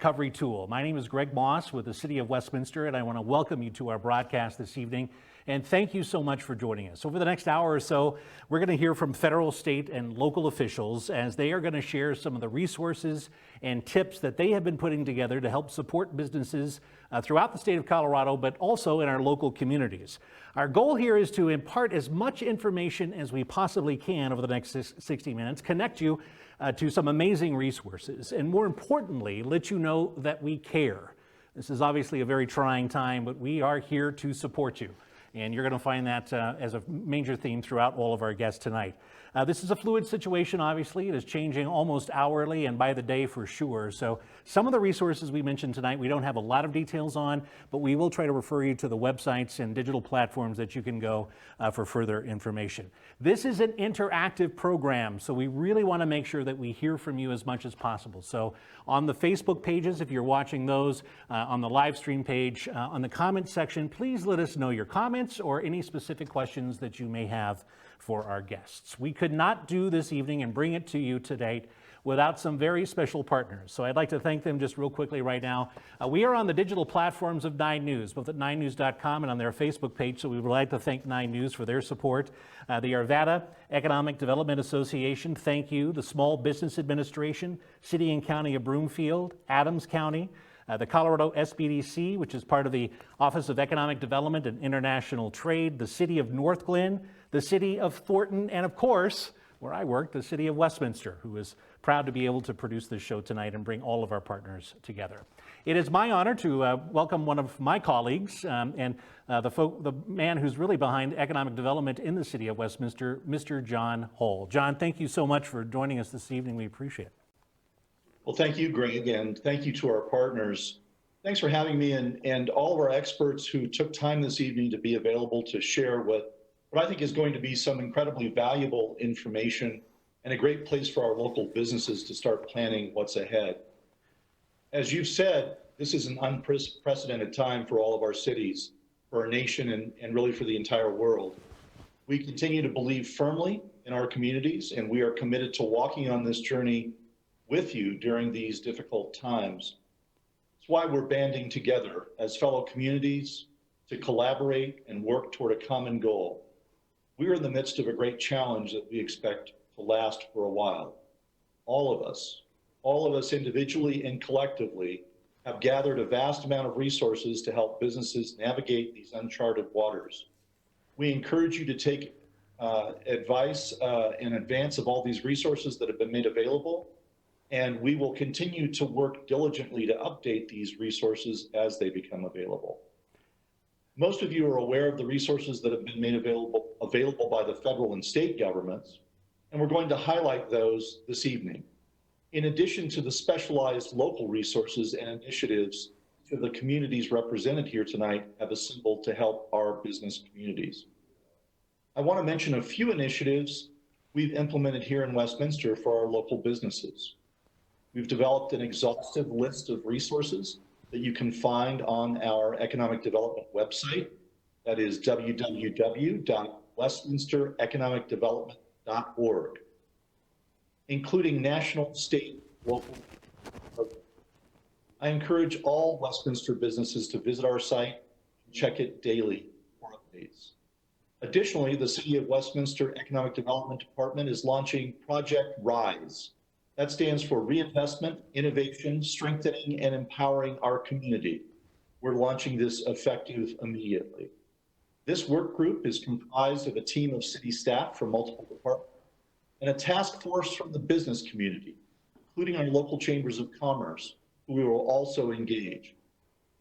recovery tool. My name is Greg Moss with the City of Westminster, and I want to welcome you to our broadcast this evening. And thank you so much for joining us. Over the next hour or so, we're going to hear from federal, state, and local officials as they are going to share some of the resources and tips that they have been putting together to help support businesses throughout the state of Colorado, but also in our local communities. Our goal here is to impart as much information as we possibly can over the next 60 minutes, connect you to some amazing resources, and more importantly, let you know that we care. This is obviously a very trying time, but we are here to support you. And you're going to find that as a major theme throughout all of our guests tonight. This is a fluid situation, obviously. It is changing almost hourly and by the day for sure. So some of the resources we mentioned tonight, we don't have a lot of details on, but we will try to refer you to the websites and digital platforms that you can go for further information. This is an interactive program, so we really want to make sure that we hear from you as much as possible. So on the Facebook pages, if you're watching those, on the live stream page, on the comment section, please let us know your comments or any specific questions that you may have for our guests. We could not do this evening and bring it to you today without some very special partners. So I'd like to thank them just real quickly right now. We are on the digital platforms of 9 News, both at 9news.com and on their Facebook page, so we would like to thank 9 News for their support. The Arvada Economic Development Association, thank you. The Small Business Administration, City and County of Broomfield, Adams County, the Colorado SBDC, which is part of the Office of Economic Development and International Trade, the City of Northglenn, the City of Thornton, and of course, where I work, the City of Westminster, who is proud to be able to produce this show tonight and bring all of our partners together. It is my honor to welcome one of my colleagues and the man who's really behind economic development in the City of Westminster, Mr. John Hull. John, thank you so much for joining us this evening. We appreciate it. Well, thank you, Greg, and thank you to our partners. Thanks for having me and all of our experts who took time this evening to be available to share what I think is going to be some incredibly valuable information and a great place for our local businesses to start planning what's ahead. As you've said, this is an unprecedented time for all of our cities, for our nation, and really for the entire world. We continue to believe firmly in our communities, and we are committed to walking on this journey with you during these difficult times. That's why we're banding together as fellow communities to collaborate and work toward a common goal. We are in the midst of a great challenge that we expect to last for a while. All of us individually and collectively have gathered a vast amount of resources to help businesses navigate these uncharted waters. We encourage you to take advice in advance of all these resources that have been made available, and we will continue to work diligently to update these resources as they become available. Most of you are aware of the resources that have been made available by the federal and state governments, and we're going to highlight those this evening. In addition to the specialized local resources and initiatives that the communities represented here tonight have assembled to help our business communities. I want to mention a few initiatives we've implemented here in Westminster for our local businesses. We've developed an exhaustive list of resources that you can find on our economic development website. That is www.westminstereconomicdevelopment.org, including national, state, local programs. I encourage all Westminster businesses to visit our site and check it daily for updates. Additionally, the City of Westminster Economic Development Department is launching Project RISE. That stands for Reinvestment, Innovation, Strengthening, and Empowering Our Community. We're launching this effective immediately. This work group is comprised of a team of city staff from multiple departments and a task force from the business community, including our local chambers of commerce, who we will also engage.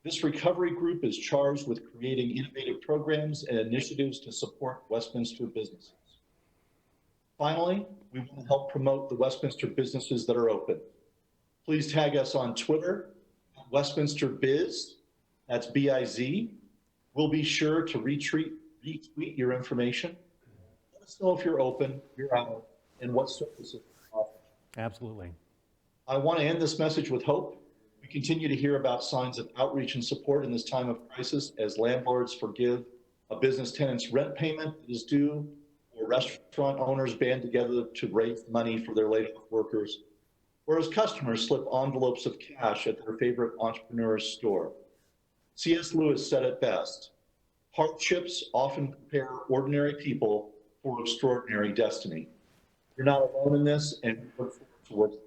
This recovery group is charged with creating innovative programs and initiatives to support Westminster businesses. Finally, we want to help promote the Westminster businesses that are open. Please tag us on Twitter, Westminster Biz, that's B-I-Z. We'll be sure to retweet your information. Let us know if you're open, you're out, and what services you're offering. Absolutely. I want to end this message with hope. We continue to hear about signs of outreach and support in this time of crisis as landlords forgive a business tenant's rent payment that is due, or restaurant owners band together to raise money for their laid-off workers. or as customers slip envelopes of cash at their favorite entrepreneur's store. C.S. Lewis said it best, hardships often prepare ordinary people for extraordinary destiny. You're not alone in this, and we look forward to working.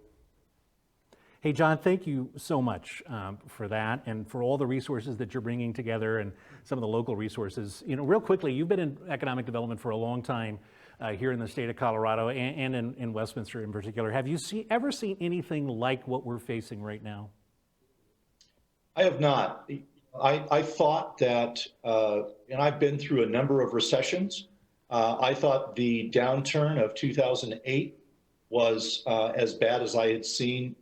Hey, John, thank you so much for that and for all the resources that you're bringing together and some of the local resources. You know, real quickly, you've been in economic development for a long time here in the state of Colorado and in Westminster in particular. Have you ever seen anything like what we're facing right now? I have not. I thought that, and I've been through a number of recessions. I thought the downturn of 2008 was as bad as I had seen.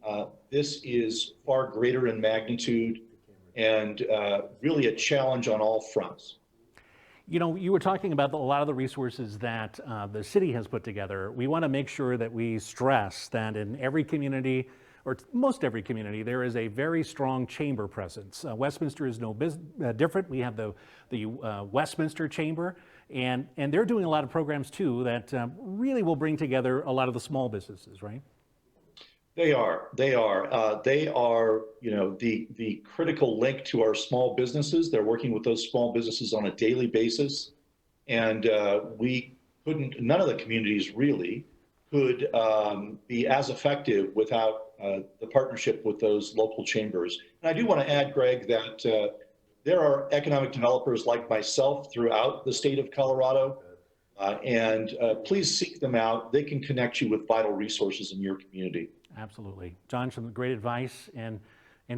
This is far greater in magnitude and really a challenge on all fronts. You know, you were talking about a lot of the resources that the city has put together. We want to make sure that we stress that in every community, or most every community, there is a very strong chamber presence. Westminster is no different. We have the Westminster Chamber, and they're doing a lot of programs too that really will bring together a lot of the small businesses, right? They are, you know, the critical link to our small businesses. They're working with those small businesses on a daily basis. And we couldn't, none of the communities really could be as effective without the partnership with those local chambers. And I do want to add, Greg, that there are economic developers like myself throughout the state of Colorado. And please seek them out. They can connect you with vital resources in your community. Absolutely. John, some great advice. And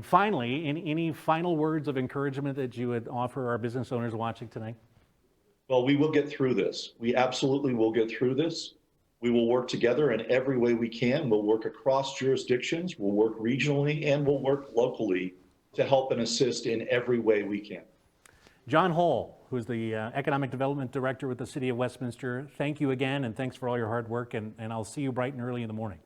finally, any final words of encouragement that you would offer our business owners watching tonight? Well, we will get through this. We absolutely will get through this. We will work together in every way we can. We'll work across jurisdictions, we'll work regionally, and we'll work locally to help and assist in every way we can. John Hall, who is the Economic Development Director with the City of Westminster, thank you again, and thanks for all your hard work, and I'll see you bright and early in the morning.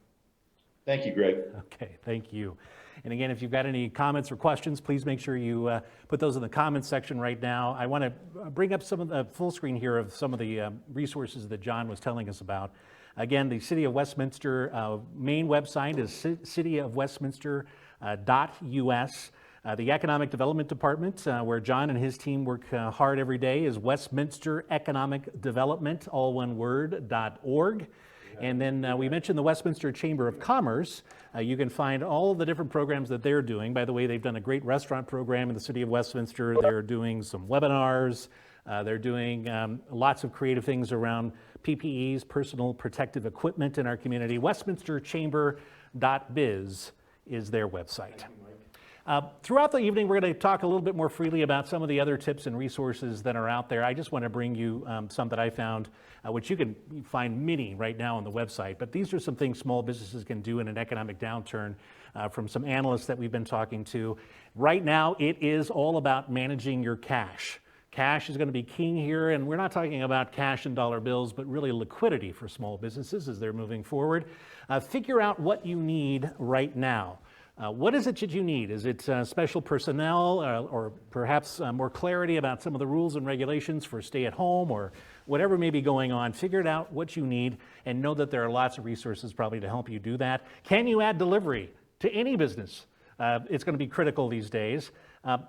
Thank you, Greg. Okay, thank you. And again, if you've got any comments or questions, please make sure you put those in the comments section right now. I want to bring up some of the full screen here of some of the resources that John was telling us about. Again, the City of Westminster main website is cityofwestminster.us. The Economic Development Department, where John and his team work hard every day, is Westminster Economic Development, all one word, .org. And then we mentioned the Westminster Chamber of Commerce. You can find all of the different programs that they're doing. By the way, they've done a great restaurant program in the City of Westminster. They're doing some webinars. They're doing lots of creative things around PPEs, personal protective equipment in our community. WestminsterChamber.biz is their website. Throughout the evening, we're going to talk a little bit more freely about some of the other tips and resources that are out there. I just want to bring you some that I found, which you can find many right now on the website. But these are some things small businesses can do in an economic downturn from some analysts that we've been talking to. Right now, it is all about managing your cash. Cash is going to be king here, and we're not talking about cash and dollar bills, but really liquidity for small businesses as they're moving forward. Figure out what you need right now. What is it that you need? Is it special personnel or perhaps more clarity about some of the rules and regulations for stay at home or whatever may be going on? Figure out what you need and know that there are lots of resources probably to help you do that. Can you add delivery to any business? It's going to be critical these days.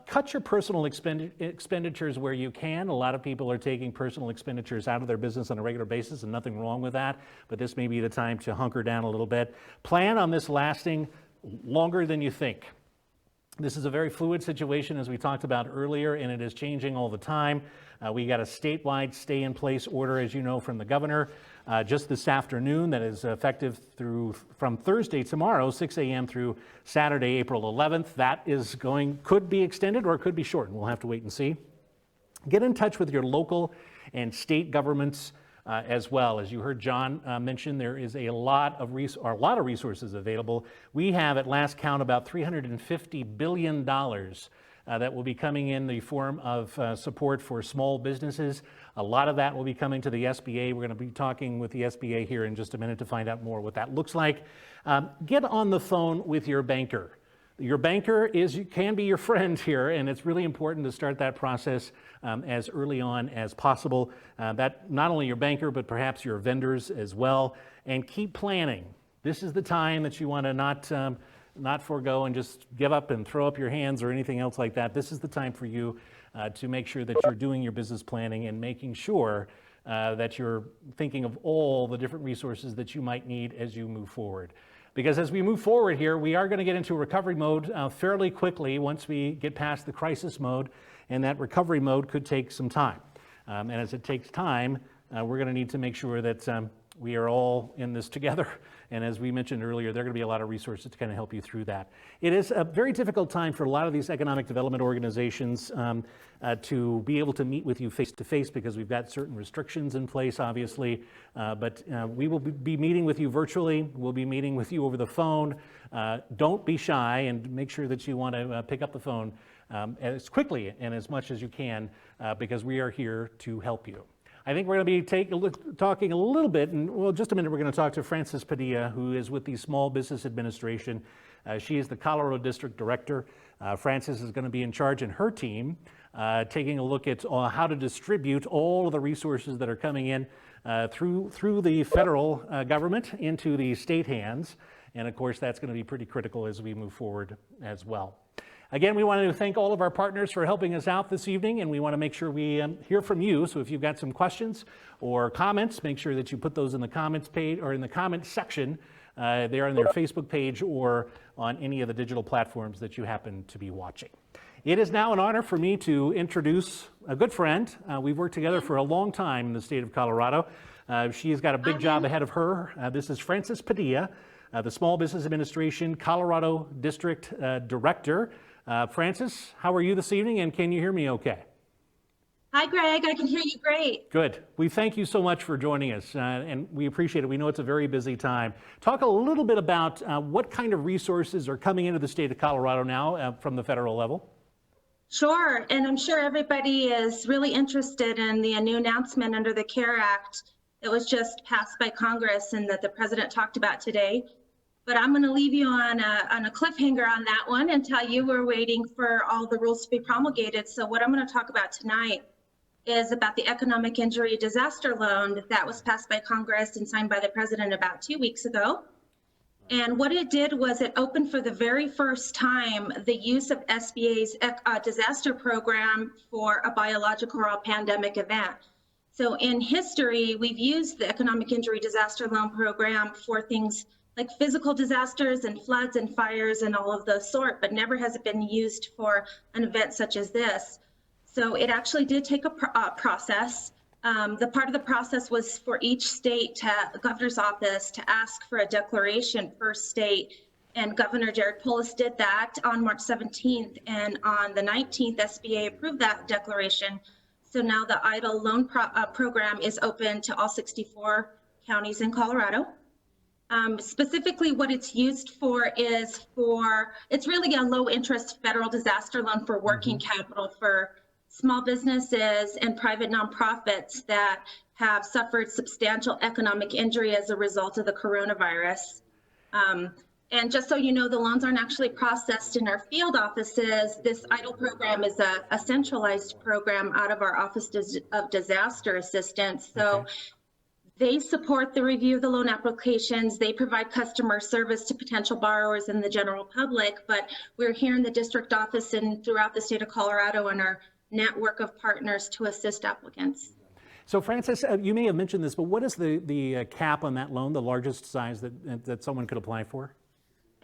Cut your personal expenditures where you can. A lot of people are taking personal expenditures out of their business on a regular basis, and nothing wrong with that, but this may be the time to hunker down a little bit. Plan on this lasting longer than you think. This is a very fluid situation, as we talked about earlier, and it is changing all the time. We got a statewide stay-in-place order, as you know, from the governor just this afternoon that is effective from Thursday tomorrow, 6 a.m. through Saturday, April 11th. That is could be extended or it could be shortened. We'll have to wait and see. Get in touch with your local and state governments as well. As you heard John mention, there is a lot of resources available. We have, at last count, about $350 billion that will be coming in the form of support for small businesses. A lot of that will be coming to the SBA. We're going to be talking with the SBA here in just a minute to find out more what that looks like. Get on the phone with your banker. Your banker can be your friend here, and it's really important to start that process as early on as possible. That not only your banker, but perhaps your vendors as well. And keep planning. This is the time that you want to not forego and just give up and throw up your hands or anything else like that. This is the time for you to make sure that you're doing your business planning and making sure that you're thinking of all the different resources that you might need as you move forward. Because as we move forward here, we are going to get into recovery mode fairly quickly once we get past the crisis mode, and that recovery mode could take some time. And as it takes time, we're going to need to make sure that we are all in this together. And as we mentioned earlier, there are going to be a lot of resources to kind of help you through that. It is a very difficult time for a lot of these economic development organizations to be able to meet with you face to face because we've got certain restrictions in place, obviously. But we will be meeting with you virtually. We'll be meeting with you over the phone. Don't be shy and make sure that you want to pick up the phone as quickly and as much as you can because we are here to help you. I think we're going to be talking a little bit, and well, just a minute, we're going to talk to Frances Padilla, who is with the Small Business Administration. She is the Colorado District Director. Frances is going to be in charge, and her team taking a look at how to distribute all of the resources that are coming in through the federal government into the state hands. And of course, that's going to be pretty critical as we move forward as well. Again, we want to thank all of our partners for helping us out this evening, and we want to make sure we hear from you. So if you've got some questions or comments, make sure that you put those in the comments page or in the comments section there on their Facebook page or on any of the digital platforms that you happen to be watching. It is now an honor for me to introduce a good friend. We've worked together for a long time in the state of Colorado. She's got a big job ahead of her. This is Frances Padilla, the Small Business Administration Colorado District Director. Frances, how are you this evening, and can you hear me okay? Hi, Greg. I can hear you great. Good. We thank you so much for joining us, and we appreciate it. We know it's a very busy time. Talk a little bit about what kind of resources are coming into the state of Colorado now from the federal level. Sure, and I'm sure everybody is really interested in the new announcement under the CARE Act that was just passed by Congress and that the president talked about today. But I'm going to leave you on a cliffhanger on that one and tell you we're waiting for all the rules to be promulgated. So what I'm going to talk about tonight is about the economic injury disaster loan that was passed by Congress and signed by the president about 2 weeks ago. And what it did was it opened for the very first time the use of SBA's disaster program for a biological or a pandemic event. So in history, we've used the economic injury disaster loan program for things like physical disasters and floods and fires and all of the sort, but never has it been used for an event such as this. So it actually did take a process. The part of the process was for each state, governor's office, to ask for a declaration per state. And Governor Jared Polis did that on March 17th. And on the 19th, SBA approved that declaration. So now the EIDL loan program is open to all 64 counties in Colorado. Specifically what it's used for is it's really a low interest federal disaster loan for working capital for small businesses and private nonprofits that have suffered substantial economic injury as a result of the coronavirus. And just so you know, the loans aren't actually processed in our field offices. This EIDL program is a centralized program out of our Office of Disaster Assistance. So they support the review of the loan applications. They provide customer service to potential borrowers and the general public, but we're here in the district office and throughout the state of Colorado and our network of partners to assist applicants. So Frances, you may have mentioned this, but what is the cap on that loan, the largest size that someone could apply for?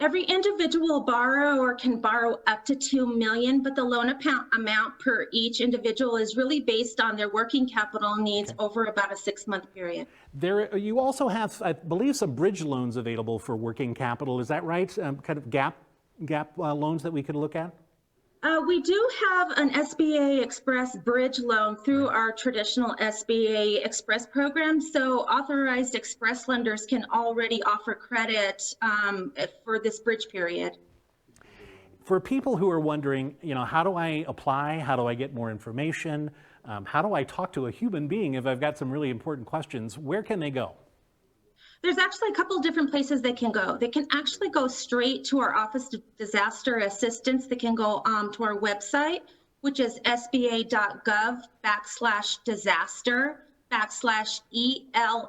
Every individual borrower can borrow up to $2 million, but the loan amount per each individual is really based on their working capital needs over about a 6-month period. You also have, I believe, some bridge loans available for working capital. Is that right? Kind of gap loans that we could look at? We do have an SBA Express bridge loan through our traditional SBA Express program. So authorized Express lenders can already offer credit for this bridge period. For people who are wondering, how do I apply? How do I get more information? How do I talk to a human being if I've got some really important questions? Where can they go? There's actually a couple of different places they can go. They can actually go straight to our Office of Disaster Assistance. They can go to our website, which is sba.gov/disaster. /ELA,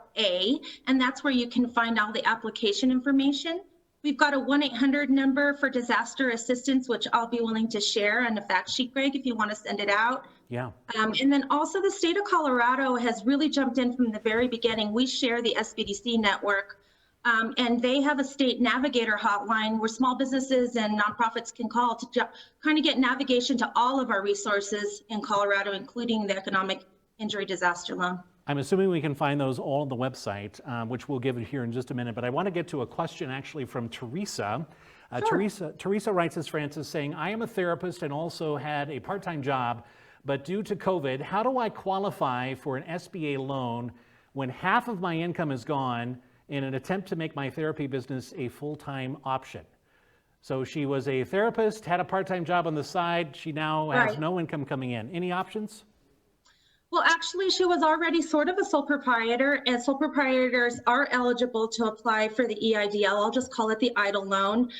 and that's where you can find all the application information. We've got a 1-800 number for disaster assistance, which I'll be willing to share on the fact sheet, Greg, if you want to send it out. Yeah. And then also the state of Colorado has really jumped in from the very beginning. We share the SBDC network, and they have a state navigator hotline where small businesses and nonprofits can call to kind of get navigation to all of our resources in Colorado, including the economic injury disaster loan. I'm assuming we can find those all on the website, which we'll give it here in just a minute. But I want to get to a question actually from Teresa. Sure. Teresa writes as Francis saying, I am a therapist and also had a part-time job, but due to COVID, how do I qualify for an SBA loan when half of my income is gone in an attempt to make my therapy business a full-time option? So she was a therapist, had a part-time job on the side. She now has no income coming in. Any options? Well, actually, she was already sort of a sole proprietor, and sole proprietors are eligible to apply for the EIDL. I'll just call it the EIDL loan.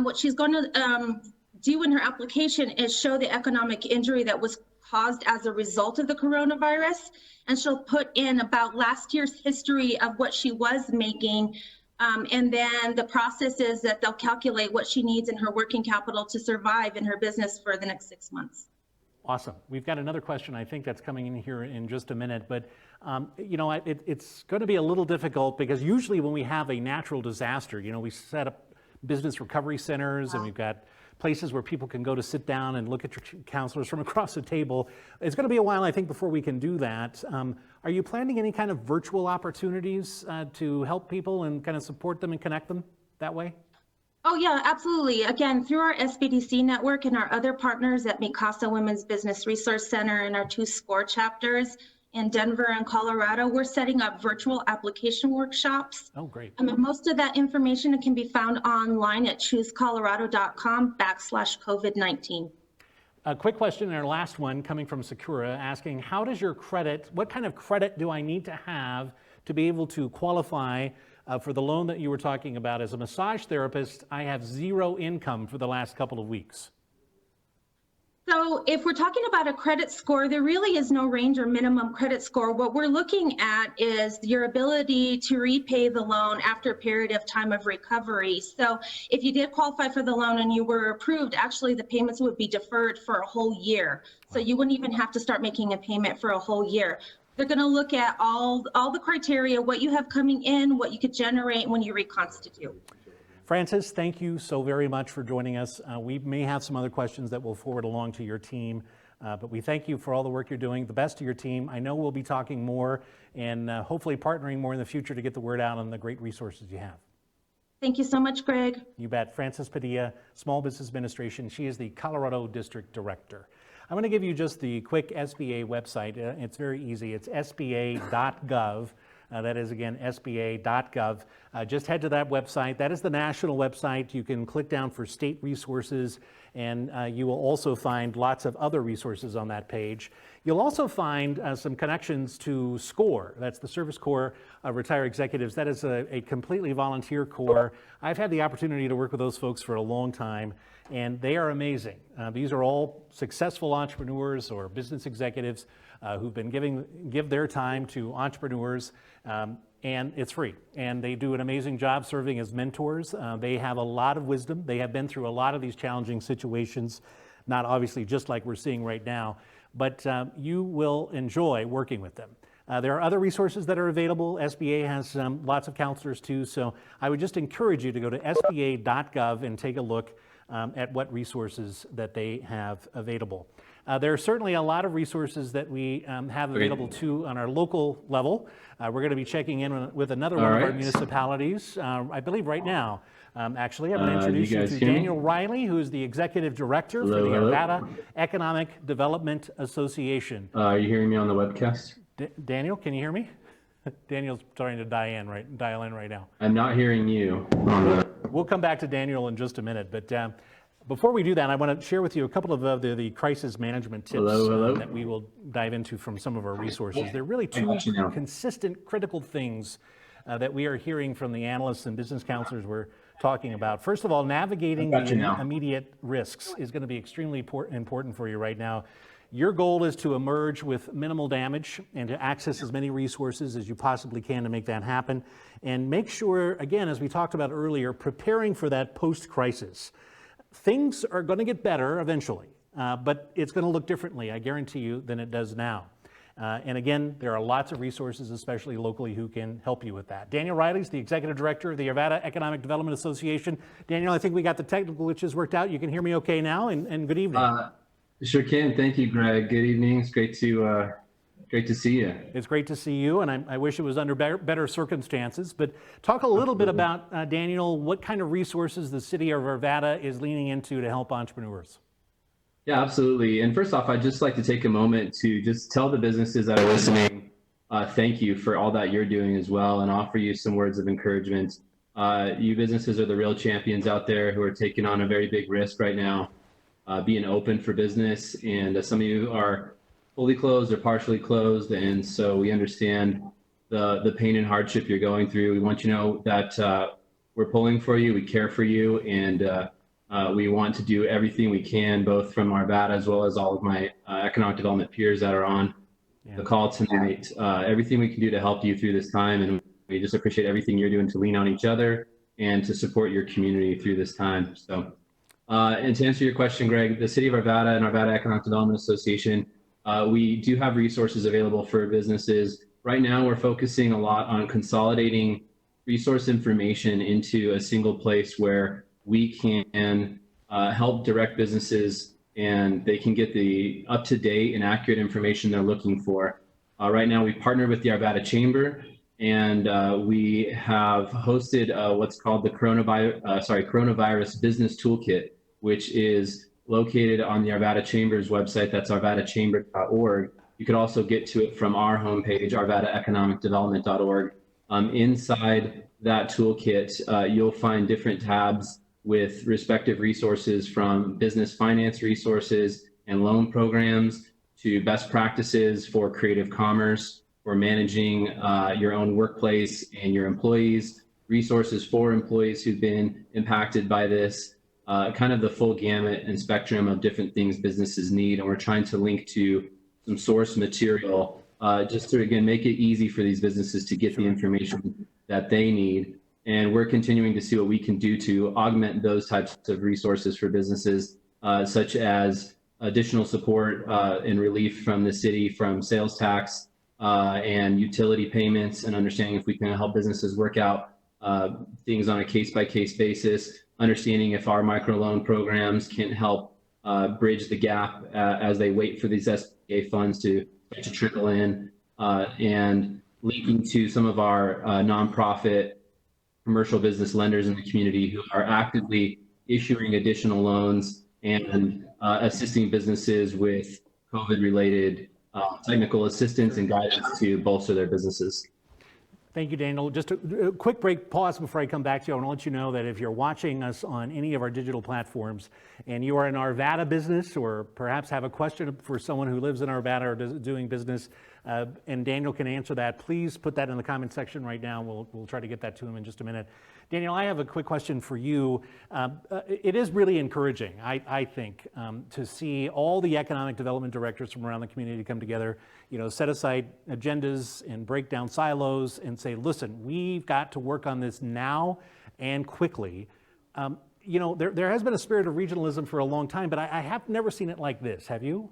What she's going to do in her application is show the economic injury that was caused as a result of the coronavirus, and she'll put in about last year's history of what she was making, and then the process is that they'll calculate what she needs in her working capital to survive in her business for the next 6 months. Awesome. We've got another question, I think, that's coming in here in just a minute. But, you know, it's going to be a little difficult because usually when we have a natural disaster, you know, we set up business recovery centers and we've got places where people can go to sit down and look at your counselors from across the table. It's going to be a while, I think, before we can do that. Are you planning any kind of virtual opportunities to help people and kind of support them and connect them that way? Oh, yeah, absolutely. Again, through our SBDC network and our other partners at KUSA Women's Business Resource Center and our 2 SCORE chapters in Denver and Colorado, we're setting up virtual application workshops. Oh, great. Most of that information can be found online at choosecolorado.com/COVID-19. A quick question, and our last one coming from Sakura, asking, how does your credit, what kind of credit do I need to have to be able to qualify for the loan that you were talking about? As a massage therapist, I have 0 income for the last couple of weeks. So if we're talking about a credit score, there really is no range or minimum credit score. What we're looking at is your ability to repay the loan after a period of time of recovery. So if you did qualify for the loan and you were approved, actually the payments would be deferred for a whole year. So you wouldn't even have to start making a payment for a whole year. They're going to look at all the criteria, what you have coming in, what you could generate when you reconstitute. Francis, thank you so very much for joining us. We may have some other questions that we'll forward along to your team, but we thank you for all the work you're doing. The best to your team. I know we'll be talking more and hopefully partnering more in the future to get the word out on the great resources you have. Thank you so much, Greg. You bet. Francis Padilla, Small Business Administration. She is the Colorado District Director. I'm going to give you just the quick SBA website. It's very easy. It's sba.gov. That is, again, sba.gov. Just head to that website. That is the national website. You can click down for state resources, and you will also find lots of other resources on that page. You'll also find some connections to SCORE. That's the Service Corps of Retired Executives. That is a completely volunteer corps. I've had the opportunity to work with those folks for a long time, and they are amazing. These are all successful entrepreneurs or business executives who've been give their time to entrepreneurs, and it's free. And they do an amazing job serving as mentors. They have a lot of wisdom. They have been through a lot of these challenging situations, not obviously just like we're seeing right now, but you will enjoy working with them. There are other resources that are available. SBA has lots of counselors too, so I would just encourage you to go to sba.gov and take a look at what resources that they have available. There are certainly a lot of resources that we have available too on our local level. We're going to be checking in with another one of our municipalities, I believe right now. Actually, I'm going to introduce you to Daniel Riley, who is the Executive Director for the Arvada Economic Development Association. Are you hearing me on the webcast? Daniel, can you hear me? Daniel's starting to dial in right now. I'm not hearing you on the... We'll come back to Daniel in just a minute, but before we do that, I want to share with you a couple of the crisis management tips that we will dive into from some of our resources. There are really 2 consistent critical things that we are hearing from the analysts and business counselors we're talking about. First of all, navigating the immediate risks is going to be extremely important for you right now. Your goal is to emerge with minimal damage and to access as many resources as you possibly can to make that happen. And make sure, again, as we talked about earlier, preparing for that post-crisis. Things are going to get better eventually, but it's going to look differently, I guarantee you, than it does now. And again, there are lots of resources, especially locally, who can help you with that. Daniel Riley's the Executive Director of the Arvada Economic Development Association. Daniel, I think we got the technical glitches worked out. You can hear me okay now, and good evening. Sure can. Thank you, Greg. Good evening. It's great to see you. It's great to see you, and I wish it was under better circumstances. But talk a little bit about, Daniel, what kind of resources the city of Arvada is leaning into to help entrepreneurs. Yeah, absolutely. And first off, I'd just like to take a moment to just tell the businesses that are listening, thank you for all that you're doing as well, and offer you some words of encouragement. You businesses are the real champions out there who are taking on a very big risk right now, being open for business. And some of you are fully closed or partially closed. And so we understand the pain and hardship you're going through. We want you to know that we're pulling for you, we care for you, and we want to do everything we can, both from Arvada as well as all of my economic development peers that are on the call tonight. Everything we can do to help you through this time, and we just appreciate everything you're doing to lean on each other and to support your community through this time. So, and to answer your question, Greg, the City of Arvada and Arvada Economic Development Association, we do have resources available for businesses. Right now, we're focusing a lot on consolidating resource information into a single place where we can help direct businesses and they can get the up-to-date and accurate information they're looking for. Right now, we partnered with the Arvada Chamber, and we have hosted what's called the Coronavirus Business Toolkit, which is located on the Arvada Chamber's website. That's arvadachamber.org. You could also get to it from our homepage, arvadaeconomicdevelopment.org. Inside that toolkit, you'll find different tabs with respective resources, from business finance resources and loan programs to best practices for creative commerce, for managing your own workplace and your employees, resources for employees who've been impacted by this, kind of the full gamut and spectrum of different things businesses need. And we're trying to link to some source material just to, again, make it easy for these businesses to get the information that they need. And we're continuing to see what we can do to augment those types of resources for businesses, such as additional support and relief from the city from sales tax and utility payments, and understanding if we can help businesses work out things on a case-by-case basis, understanding if our microloan programs can help bridge the gap as they wait for these SBA funds to trickle in, and linking to some of our nonprofit commercial business lenders in the community who are actively issuing additional loans and assisting businesses with COVID-related technical assistance and guidance to bolster their businesses. Thank you, Daniel. Just a quick pause before I come back to you. I want to let you know that if you're watching us on any of our digital platforms and you are an Arvada business, or perhaps have a question for someone who lives in Arvada or doing business, and Daniel can answer that, please put that in the comment section right now. We'll try to get that to him in just a minute. Daniel, I have a quick question for you. It is really encouraging, I think, to see all the economic development directors from around the community come together, set aside agendas and break down silos and say, listen, we've got to work on this now and quickly. There has been a spirit of regionalism for a long time, but I have never seen it like this. Have you?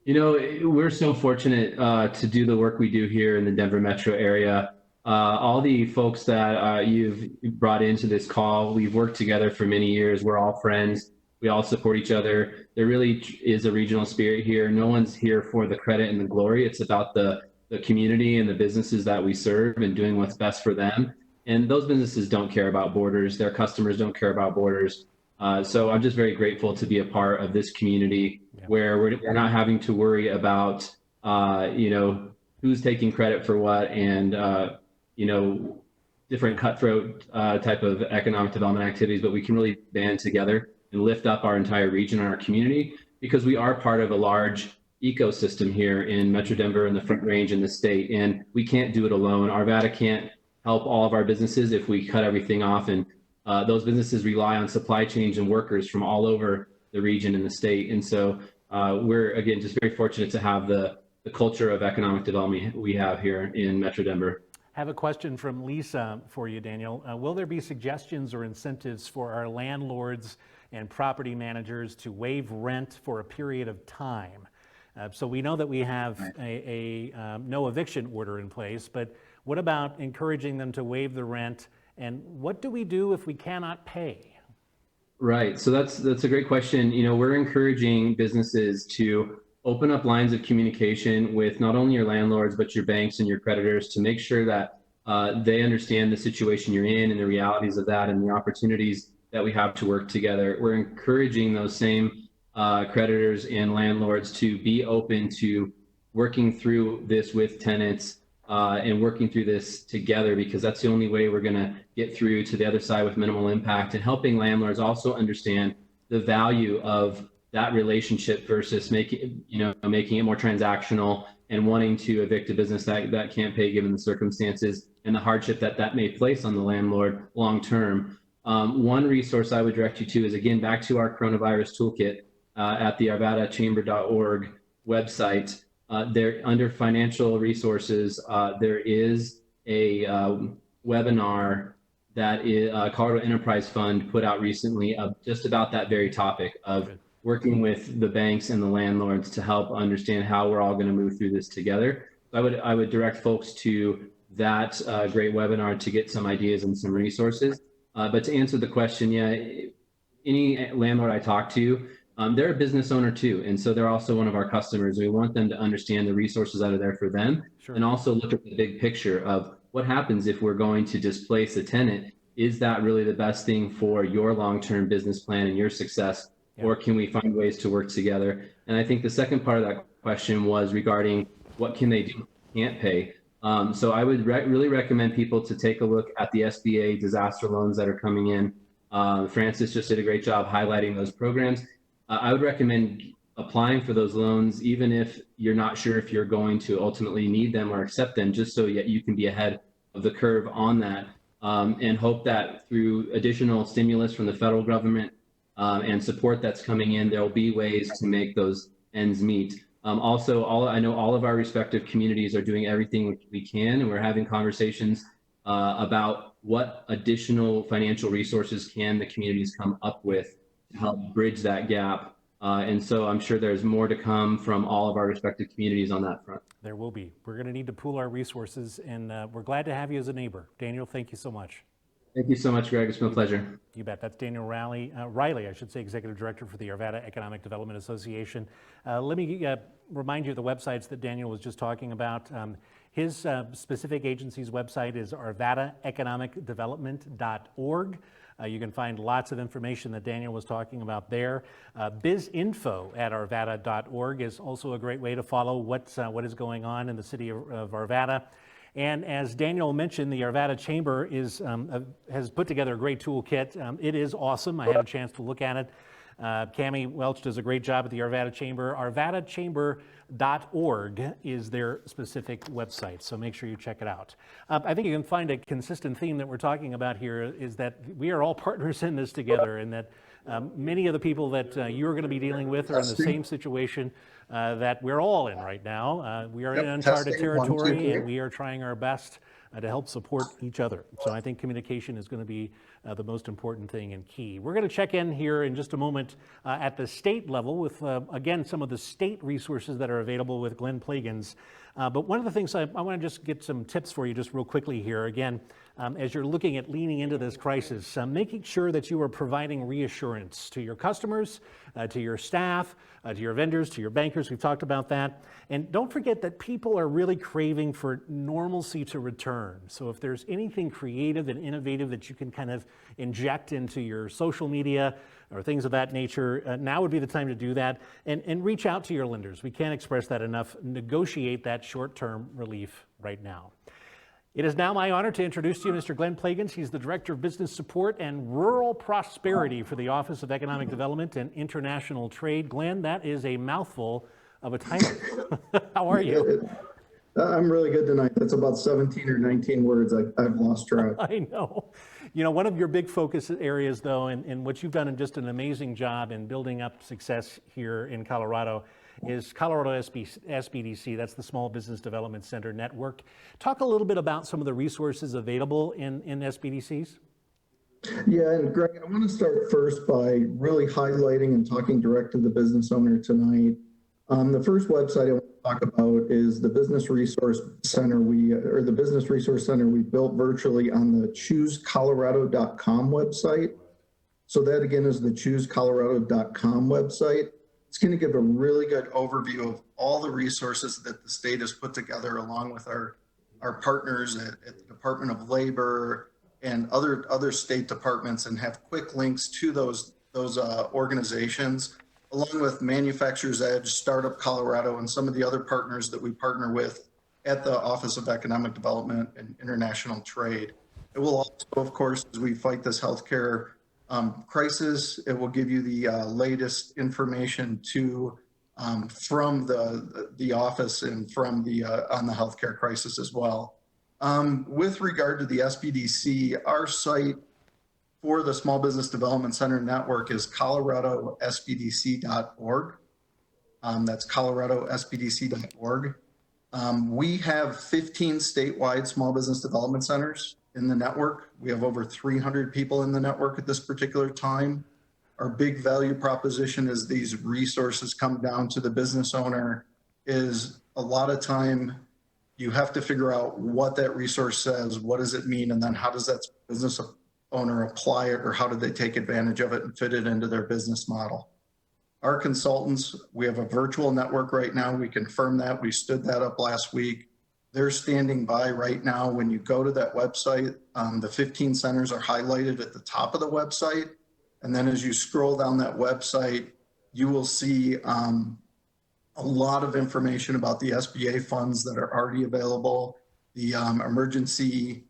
We're so fortunate to do the work we do here in the Denver metro area. All the folks that you've brought into this call, we've worked together for many years. We're all friends. We all support each other. There really is a regional spirit here. No one's here for the credit and the glory. It's about the community and the businesses that we serve and doing what's best for them. And those businesses don't care about borders. Their customers don't care about borders. So I'm just very grateful to be a part of this community where we're not having to worry about, who's taking credit for what and, different cutthroat type of economic development activities, but we can really band together and lift up our entire region and our community, because we are part of a large ecosystem here in Metro Denver and the Front Range in the state, and we can't do it alone. Arvada can't help all of our businesses if we cut everything off, and those businesses rely on supply chains and workers from all over the region and the state. And so we're, again, just very fortunate to have the culture of economic development we have here in Metro Denver. Have a question from Lisa for you, Daniel. Will there be suggestions or incentives for our landlords and property managers to waive rent for a period of time? So we know that we have a no eviction order in place, but what about encouraging them to waive the rent? And what do we do if we cannot pay? Right. So that's a great question. You know, we're encouraging businesses to open up lines of communication with not only your landlords, but your banks and your creditors to make sure that they understand the situation you're in and the realities of that and the opportunities that we have to work together. We're encouraging those same creditors and landlords to be open to working through this with tenants and working through this together, because that's the only way we're going to get through to the other side with minimal impact, and helping landlords also understand the value of that relationship versus making it more transactional and wanting to evict a business that can't pay given the circumstances and the hardship that may place on the landlord long term. One resource I would direct you to is, again, back to our coronavirus toolkit at the arvadachamber.org website. There, under financial resources, there is a webinar that Colorado Enterprise Fund put out recently of just about that very topic of working with the banks and the landlords to help understand how we're all going to move through this together. So I would direct folks to that great webinar to get some ideas and some resources. But to answer the question, yeah, any landlord I talk to, they're a business owner too, and so they're also one of our customers. We want them to understand the resources that are there for them, Sure. and also look at the big picture of what happens if we're going to displace a tenant. Is that really the best thing for your long-term business plan and your success, or can we find ways to work together? And I think the second part of that question was regarding what can they do if they can't pay. So I would really recommend people to take a look at the SBA disaster loans that are coming in. Francis just did a great job highlighting those programs. I would recommend applying for those loans, even if you're not sure if you're going to ultimately need them or accept them, just so you can be ahead of the curve on that, and hope that through additional stimulus from the federal government and support that's coming in, there will be ways to make those ends meet. Also, I know all of our respective communities are doing everything we can, and we're having conversations about what additional financial resources can the communities come up with to help bridge that gap. And so I'm sure there's more to come from all of our respective communities on that front. There will be. We're going to need to pool our resources, and we're glad to have you as a neighbor. Daniel, thank you so much. Thank you so much, Greg. It's been a pleasure. You bet. That's Daniel Riley, Executive Director for the Arvada Economic Development Association. Let me remind you of the websites that Daniel was just talking about. His specific agency's website is arvadaeconomicdevelopment.org. You can find lots of information that Daniel was talking about there. Bizinfo@arvada.org is also a great way to follow what is going on in the city of Arvada. And as Daniel mentioned, the Arvada Chamber has put together a great toolkit. It is awesome. I had a chance to look at it. Cammie Welch does a great job at the Arvada Chamber. arvadachamber.org is their specific website, so make sure you check it out. I think you can find a consistent theme that we're talking about here is that we are all partners in this together, and that many of the people that you're going to be dealing with are in the same situation that we're all in right now. We are in uncharted territory, and we are trying our best to help support each other. So I think communication is going to be the most important thing and key. We're going to check in here in just a moment at the state level with, again, some of the state resources that are available with Glenn Plagans. But one of the things I want to just get some tips for you just real quickly here. Again, as you're looking at leaning into this crisis, making sure that you are providing reassurance to your customers, to your staff, to your vendors, to your bankers. We've talked about that. And don't forget that people are really craving for normalcy to return. So if there's anything creative and innovative that you can kind of inject into your social media or things of that nature, now would be the time to do that, and reach out to your lenders. We can't express that enough. Negotiate that short-term relief right now. It is now my honor to introduce to you Mr. Glenn Plagans. He's the Director of Business Support and Rural Prosperity for the Office of Economic Development and International Trade. Glenn, that is a mouthful of a title. How are you? I'm really good tonight. That's about 17 or 19 words. I've lost track. I know. You know, one of your big focus areas, though, and what you've done in just an amazing job in building up success here in Colorado is Colorado SBDC. That's the Small Business Development Center Network. Talk a little bit about some of the resources available in SBDCs. Yeah, and Greg, I want to start first by really highlighting and talking direct to the business owner tonight. The first website I want to talk about is the Business Resource Center. The Business Resource Center we built virtually on the choosecolorado.com website. So that again is the choosecolorado.com website. It's going to give a really good overview of all the resources that the state has put together along with our partners at the Department of Labor and other state departments, and have quick links to those organizations, along with Manufacturers Edge, Startup Colorado, and some of the other partners that we partner with at the Office of Economic Development and International Trade. It will also, of course, as we fight this healthcare crisis, it will give you the latest information from the office and from on the healthcare crisis as well. With regard to the SBDC, our site for the Small Business Development Center Network is coloradosbdc.org. That's coloradosbdc.org. We have 15 statewide small business development centers in the network. We have over 300 people in the network at this particular time. Our big value proposition as these resources come down to the business owner is a lot of time you have to figure out what that resource says, what does it mean, and then how does that business owner apply it, or how do they take advantage of it and fit it into their business model. Our consultants, we have a virtual network right now. We confirmed that. We stood that up last week. They're standing by right now. When you go to that website, the 15 centers are highlighted at the top of the website. And then as you scroll down that website, you will see a lot of information about the SBA funds that are already available, the emergency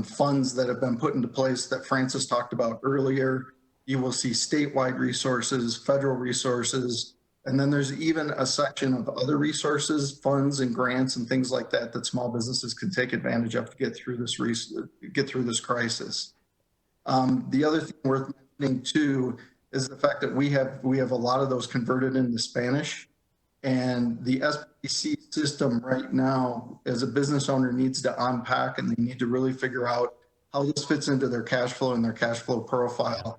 funds that have been put into place that Francis talked about earlier. You will see statewide resources, federal resources, and then there's even a section of other resources, funds and grants and things like that that small businesses can take advantage of to get through this crisis. The other thing worth mentioning too is the fact that we have a lot of those converted into Spanish. And the SBDC system right now, as a business owner, needs to unpack, and they need to really figure out how this fits into their cash flow and their cash flow profile.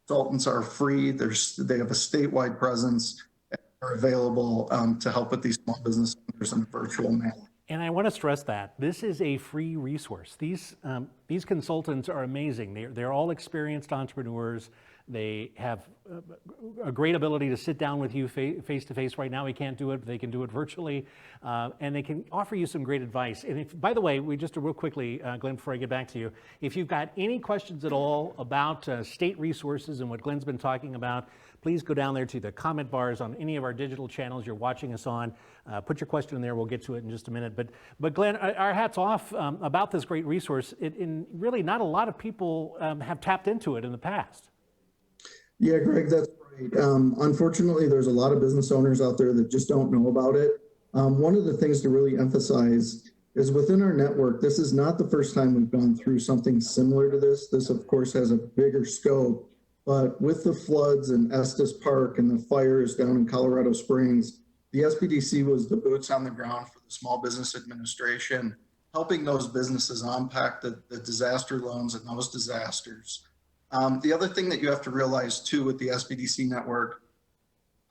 Consultants are free. They have a statewide presence and are available to help with these small business owners in a virtual manner. And I want to stress that this is a free resource. These consultants are amazing. They're all experienced entrepreneurs. They have a great ability to sit down with you face to face. Right now, we can't do it, but they can do it virtually, and they can offer you some great advice. And if, by the way, real quickly, Glenn, before I get back to you, if you've got any questions at all about state resources and what Glenn's been talking about, please go down there to the comment bars on any of our digital channels you're watching us on. Put your question in there. We'll get to it in just a minute. But Glenn, our hats off about this great resource. Really, not a lot of people have tapped into it in the past. Yeah, Greg, that's right. Unfortunately, there's a lot of business owners out there that just don't know about it. One of the things to really emphasize is within our network, this is not the first time we've gone through something similar to this. This, of course, has a bigger scope. But with the floods in Estes Park and the fires down in Colorado Springs, the SBDC was the boots on the ground for the Small Business Administration, helping those businesses unpack the disaster loans and those disasters. The other thing that you have to realize too with the SBDC network,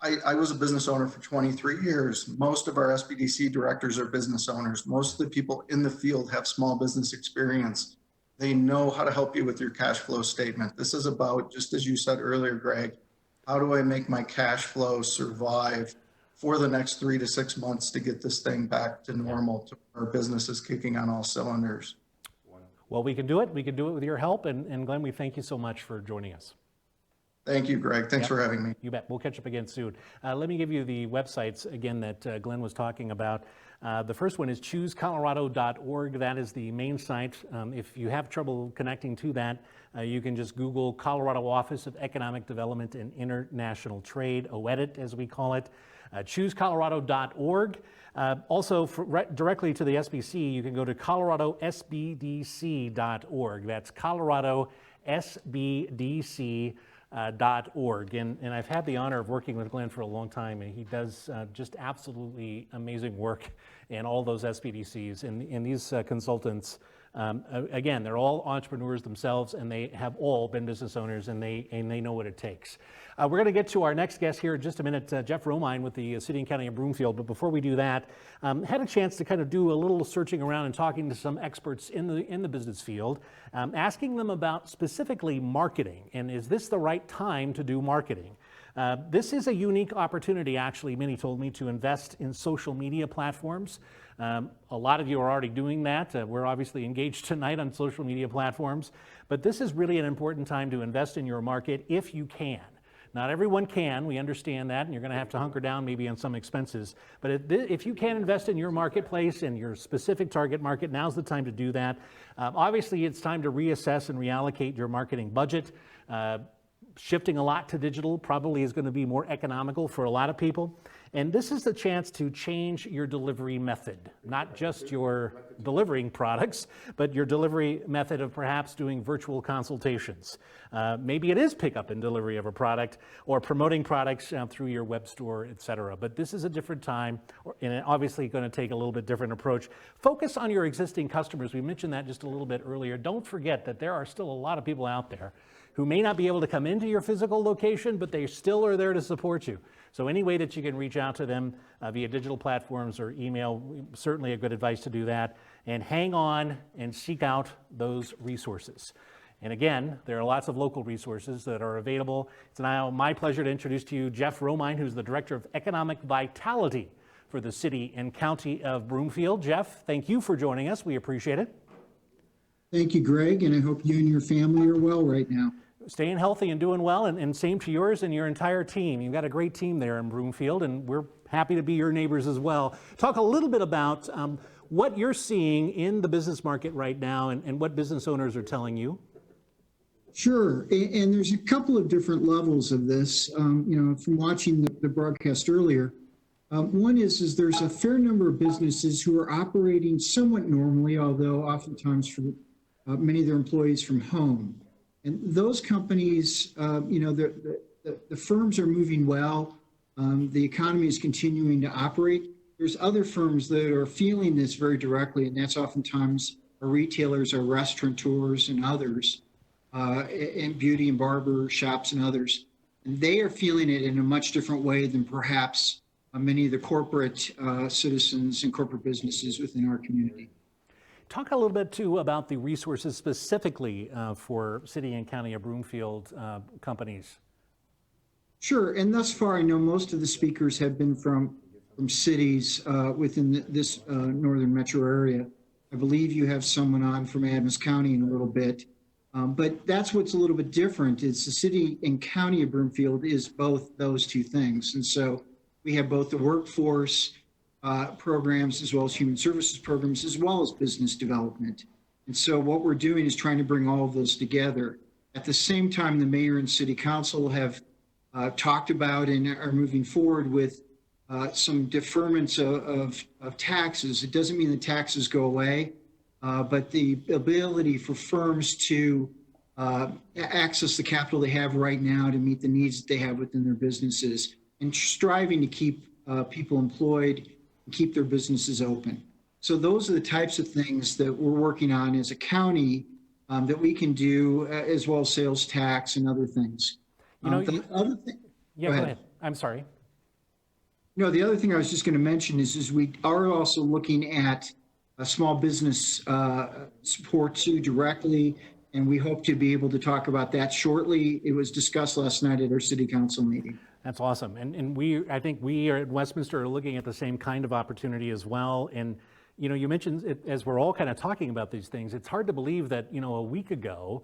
I was a business owner for 23 years. Most of our SBDC directors are business owners. Most of the people in the field have small business experience. They know how to help you with your cash flow statement. This is about, just as you said earlier, Greg, how do I make my cash flow survive for the next 3 to 6 months to get this thing back to normal, to our business is kicking on all cylinders. Well, we can do it. We can do it with your help. And Glenn, we thank you so much for joining us. Thank you, Greg. Thanks for having me. You bet. We'll catch up again soon. Let me give you the websites again that Glenn was talking about. The first one is choosecolorado.org. That is the main site. If you have trouble connecting to that, you can just Google Colorado Office of Economic Development and International Trade, OEDIT as we call it, choosecolorado.org. Also, directly to the SBC, you can go to coloradosbdc.org. That's coloradosbdc.org. And I've had the honor of working with Glenn for a long time, and he does just absolutely amazing work in all those SBDCs. And these consultants, again, they're all entrepreneurs themselves, and they have all been business owners, and they know what it takes. We're going to get to our next guest here in just a minute, Jeff Romine with the City and County of Broomfield. But before we do that, had a chance to kind of do a little searching around and talking to some experts in the business field, asking them about specifically marketing, and is this the right time to do marketing? This is a unique opportunity, actually, many told me, to invest in social media platforms. A lot of you are already doing that. We're obviously engaged tonight on social media platforms, but this is really an important time to invest in your market if you can. Not everyone can, we understand that, and you're going to have to hunker down maybe on some expenses. But if you can invest in your marketplace and your specific target market, now's the time to do that. Obviously, it's time to reassess and reallocate your marketing budget. Shifting a lot to digital probably is going to be more economical for a lot of people. And this is the chance to change your delivery method, not just your delivering products, but your delivery method of perhaps doing virtual consultations. Maybe it is pickup and delivery of a product or promoting products through your web store, et cetera. But this is a different time, and obviously going to take a little bit different approach. Focus on your existing customers. We mentioned that just a little bit earlier. Don't forget that there are still a lot of people out there who may not be able to come into your physical location, but they still are there to support you. So any way that you can reach out to them via digital platforms or email, certainly a good advice to do that. And hang on and seek out those resources. And again, there are lots of local resources that are available. It's now my pleasure to introduce to you Jeff Romine, who's the Director of Economic Vitality for the City and County of Broomfield. Jeff, thank you for joining us. We appreciate it. Thank you, Greg, and I hope you and your family are well right now. Staying healthy and doing well, and same to yours and your entire team. You've got a great team there in Broomfield, and we're happy to be your neighbors as well. Talk a little bit about what you're seeing in the business market right now and what business owners are telling you. Sure, and there's a couple of different levels of this. From watching the broadcast earlier, one is there's a fair number of businesses who are operating somewhat normally, although oftentimes for many of their employees from home. And those companies, the firms are moving well. The economy is continuing to operate. There's other firms that are feeling this very directly, and that's oftentimes our retailers, our restaurateurs, and others, and beauty and barber shops and others. And they are feeling it in a much different way than perhaps many of the corporate citizens and corporate businesses within our community. Talk a little bit, too, about the resources specifically for City and County of Broomfield companies. Sure, and thus far, I know most of the speakers have been from cities within this northern metro area. I believe you have someone on from Adams County in a little bit, but that's what's a little bit different is the City and County of Broomfield is both those two things. And so we have both the workforce programs as well as human services programs, as well as business development. And so what we're doing is trying to bring all of those together. At the same time, the mayor and city council have talked about and are moving forward with some deferments of taxes. It doesn't mean the taxes go away, but the ability for firms to access the capital they have right now to meet the needs that they have within their businesses and striving to keep people employed and keep their businesses open. So those are the types of things that we're working on as a county that we can do, as well as sales tax and other things. The other thing. Yeah, go ahead. I'm sorry. No, the other thing I was just going to mention is we are also looking at a small business support too directly, and we hope to be able to talk about that shortly. It was discussed last night at our city council meeting. That's awesome. And I think we are at Westminster are looking at the same kind of opportunity as well. And, you mentioned it, as we're all kind of talking about these things, it's hard to believe that, a week ago,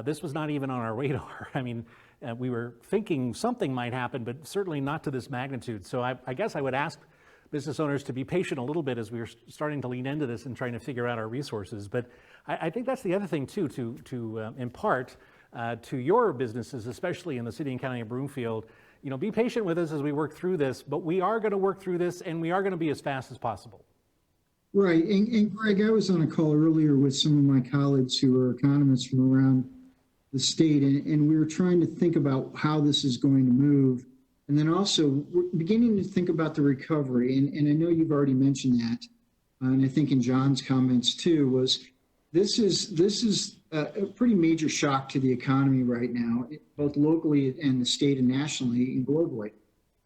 this was not even on our radar. I mean, we were thinking something might happen, but certainly not to this magnitude. So I guess I would ask business owners to be patient a little bit as we're starting to lean into this and trying to figure out our resources. But I think that's the other thing too, to impart to your businesses, especially in the city and county of Broomfield, be patient with us as we work through this, but we are going to work through this and we are going to be as fast as possible. Right. And Greg, I was on a call earlier with some of my colleagues who are economists from around the state, and we were trying to think about how this is going to move. And then also we're beginning to think about the recovery. And I know you've already mentioned that. And I think in John's comments too, was this is a pretty major shock to the economy right now, both locally and the state and nationally and globally.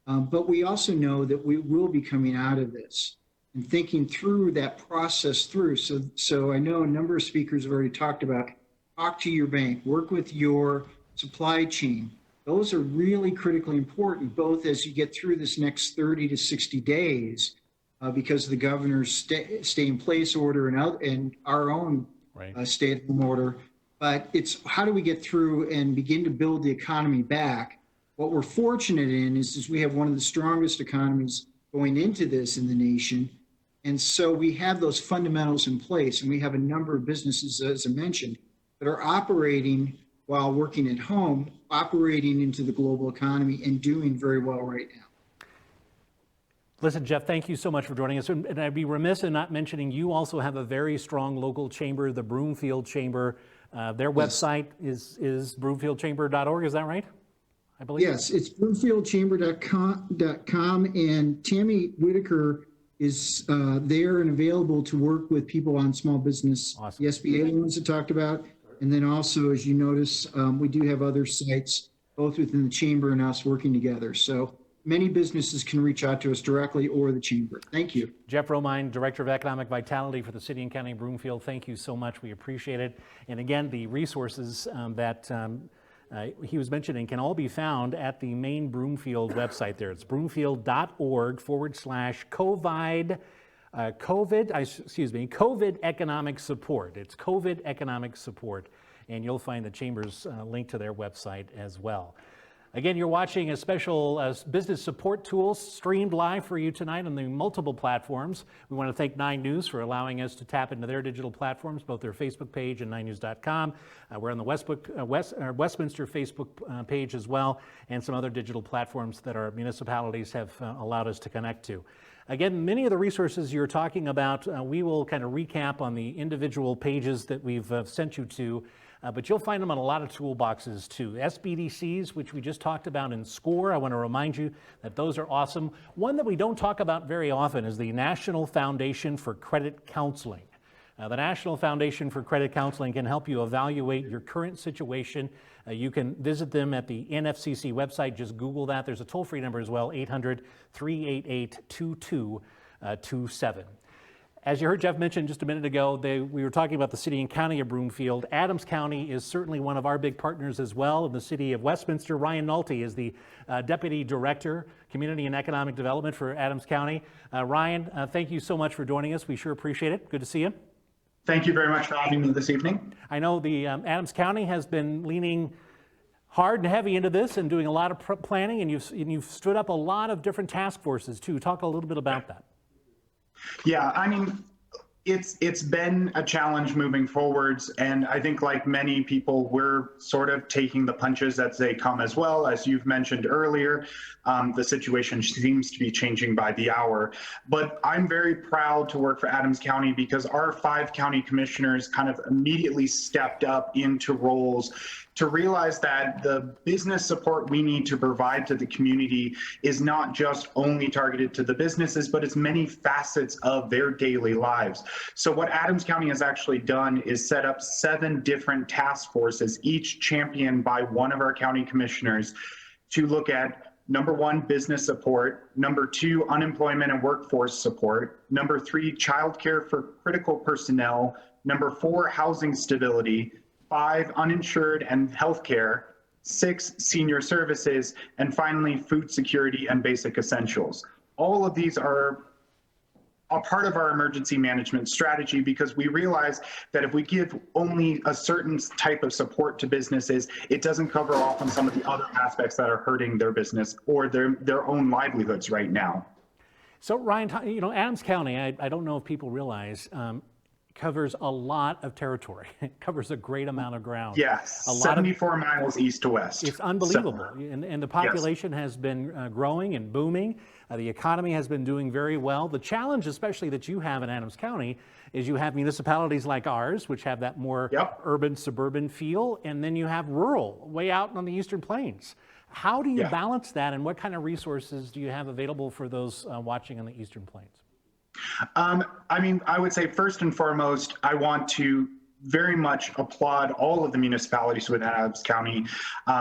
But we also know that we will be coming out of this and thinking through that process through. So I know a number of speakers have already talked about talk to your bank, work with your supply chain. Those are really critically important, both as you get through this next 30 to 60 days, because of the governor's stay in place order and our own stay at home order. But it's how do we get through and begin to build the economy back? What we're fortunate in is we have one of the strongest economies going into this in the nation. And so we have those fundamentals in place, and we have a number of businesses, as I mentioned, that are operating while working at home, operating into the global economy and doing very well right now. Listen, Jeff, thank you so much for joining us. And I'd be remiss in not mentioning you also have a very strong local chamber, the Broomfield Chamber. Their website is broomfieldchamber.org. Is that right? I believe. Yes, it's broomfieldchamber.com, and Tammy Whitaker is there and available to work with people on small business, Awesome. the SBA loans I talked about. And then also, as you notice, we do have other sites, both within the chamber and us working together. So many businesses can reach out to us directly or the chamber. Thank you. Jeff Romine, Director of Economic Vitality for the City and County of Broomfield. Thank you so much. We appreciate it. And again, the resources that he was mentioning can all be found at the main Broomfield website there. It's broomfield.org/COVID economic support. It's COVID economic support. And you'll find the chamber's link to their website as well. Again, you're watching a special business support tool streamed live for you tonight on the multiple platforms. We want to thank 9 News for allowing us to tap into their digital platforms, both their Facebook page and 9news.com. We're on the Westminster Facebook page as well, and some other digital platforms that our municipalities have allowed us to connect to. Again, many of the resources you're talking about, we will kind of recap on the individual pages that we've sent you to. But you'll find them on a lot of toolboxes too. SBDCs, which we just talked about in SCORE, I want to remind you that those are awesome. One that we don't talk about very often is the National Foundation for Credit Counseling. The National Foundation for Credit Counseling can help you evaluate your current situation. You can visit them at the NFCC website. Just Google that. There's a toll-free number as well, 800-388-2227. As you heard Jeff mention just a minute ago, we were talking about the city and county of Broomfield. Adams County is certainly one of our big partners as well in the city of Westminster. Ryan Nolte is the Deputy Director, Community and Economic Development for Adams County. Ryan, thank you so much for joining us. We sure appreciate it. Good to see you. Thank you very much for having me this evening. I know the Adams County has been leaning hard and heavy into this and doing a lot of planning, and you've stood up a lot of different task forces too. Talk a little bit about that. Yeah, I mean, it's been a challenge moving forwards, and I think like many people, we're sort of taking the punches as they come as well. As you've mentioned earlier, the situation seems to be changing by the hour. But I'm very proud to work for Adams County because our 5 county commissioners kind of immediately stepped up into roles to realize that the business support we need to provide to the community is not just only targeted to the businesses, but it's many facets of their daily lives. So what Adams County has actually done is set up 7 different task forces, each championed by one of our county commissioners, to look at number 1, business support, number 2, unemployment and workforce support, number 3, childcare for critical personnel, number 4, housing stability, 5, uninsured and healthcare, 6, senior services, and finally, food security and basic essentials. All of these are a part of our emergency management strategy, because we realize that if we give only a certain type of support to businesses, it doesn't cover off on some of the other aspects that are hurting their business or their own livelihoods right now. So Ryan, Adams County, I don't know if people realize, covers a lot of territory. It covers a great amount of ground. Yes, a lot 74 miles east to west. It's unbelievable. And the population has been growing and booming. The economy has been doing very well. The challenge, especially that you have in Adams County, is you have municipalities like ours, which have that more urban, suburban feel, and then you have rural, way out on the Eastern Plains. How do you balance that, and what kind of resources do you have available for those watching on the Eastern Plains? I mean, I would say first and foremost, I want to very much applaud all of the municipalities within Adams County.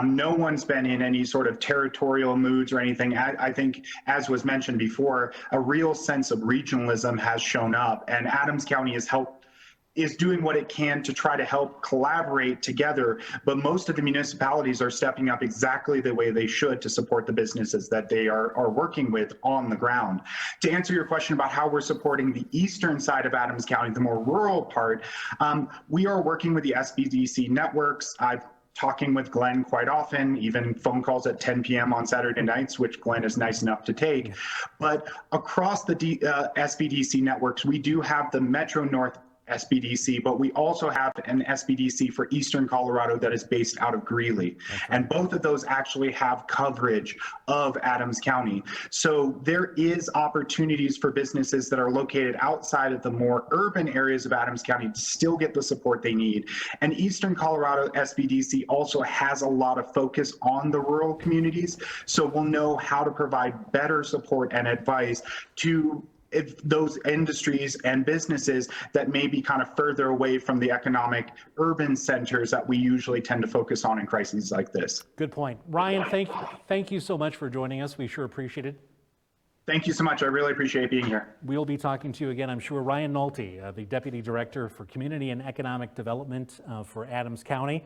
No one's been in any sort of territorial moods or anything. I think, as was mentioned before, a real sense of regionalism has shown up, and Adams County is doing what it can to try to help collaborate together, but most of the municipalities are stepping up exactly the way they should to support the businesses that they are working with on the ground. To answer your question about how we're supporting the eastern side of Adams County, the more rural part, we are working with the SBDC networks. I'm talking with Glenn quite often, even phone calls at 10 p.m. on Saturday nights, which Glenn is nice enough to take. But across the SBDC networks, we do have the Metro North SBDC, but we also have an SBDC for Eastern Colorado that is based out of Greeley. And both of those actually have coverage of Adams County. So there is opportunities for businesses that are located outside of the more urban areas of Adams County to still get the support they need. And Eastern Colorado SBDC also has a lot of focus on the rural communities. So we'll know how to provide better support and advice to those industries and businesses that may be kind of further away from the economic urban centers that we usually tend to focus on in crises like this. Good point. Ryan, thank you so much for joining us. We sure appreciate it. Thank you so much. I really appreciate being here. We'll be talking to you again, I'm sure. Ryan Nolte, the Deputy Director for Community and Economic Development for Adams County,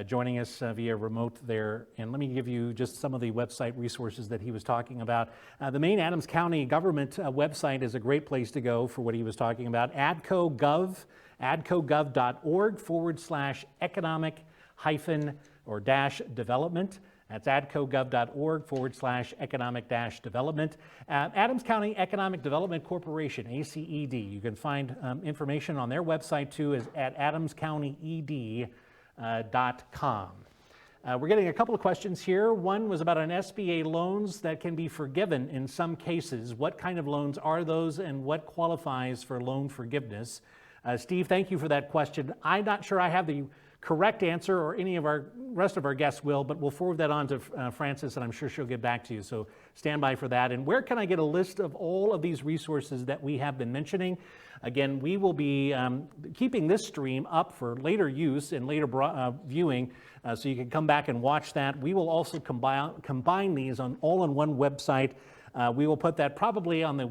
joining us via remote there. And let me give you just some of the website resources that he was talking about. The main Adams County government website is a great place to go for what he was talking about. adcogov.org/economic-development. That's adcogov.org/economic-development. Adams County Economic Development Corporation, ACED. You can find information on their website too, is at adamscountyed.com. We're getting a couple of questions here. One was about an SBA loans that can be forgiven in some cases. What kind of loans are those, and what qualifies for loan forgiveness? Steve, thank you for that question. I'm not sure I have the correct answer, or any of our rest of our guests will, but we'll forward that on to Frances, and I'm sure she'll get back to you. So stand by for that. And where can I get a list of all of these resources that we have been mentioning? Again, we will be keeping this stream up for later use and later viewing, so you can come back and watch that. We will also combine these all on one website. We will put that probably on the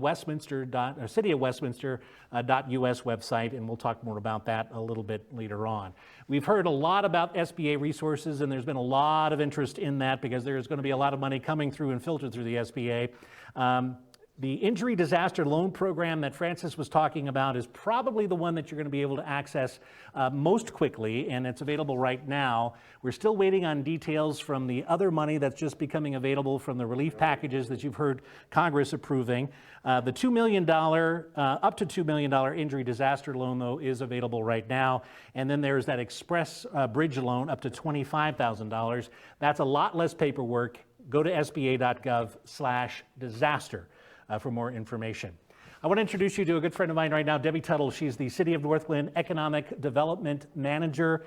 City of Westminster .us website, and we'll talk more about that a little bit later on. We've heard a lot about SBA resources, and there's been a lot of interest in that because there's going to be a lot of money coming through and filtered through the SBA. The Injury Disaster Loan Program that Frances was talking about is probably the one that you're going to be able to access most quickly, and it's available right now. We're still waiting on details from the other money that's just becoming available from the relief packages that you've heard Congress approving. The $2 million, up to $2 million injury disaster loan, though, is available right now. And then there's that express bridge loan up to $25,000. That's a lot less paperwork. Go to sba.gov/disaster. For more information. I want to introduce you to a good friend of mine right now, Debbie Tuttle. She's the City of Northglenn Economic Development Manager.